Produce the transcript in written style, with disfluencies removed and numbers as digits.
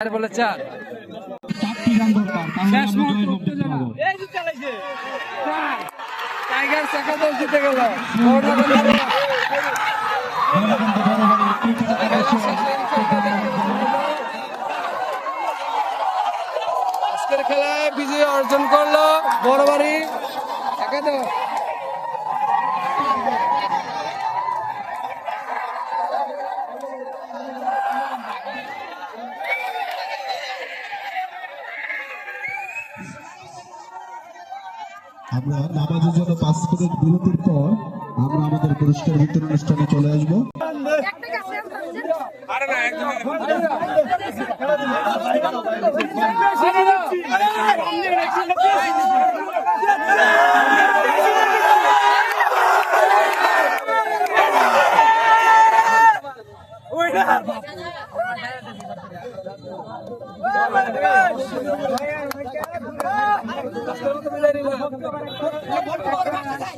আর বলে চার চারটি রান দরকার তাহলে আমরা জয়ের মুখ দেখতে পাবো। টাইগার চাকা দল জিতে গেল। আজকের খেলায় বিজয় অর্জন করলো বড়বাড়ি একাদশ। আমরা নামাজের জন্য 5 মিনিট বিরতির পর আমরা আমাদের পুরস্কার বিতরণ অনুষ্ঠানে চলে আসবো।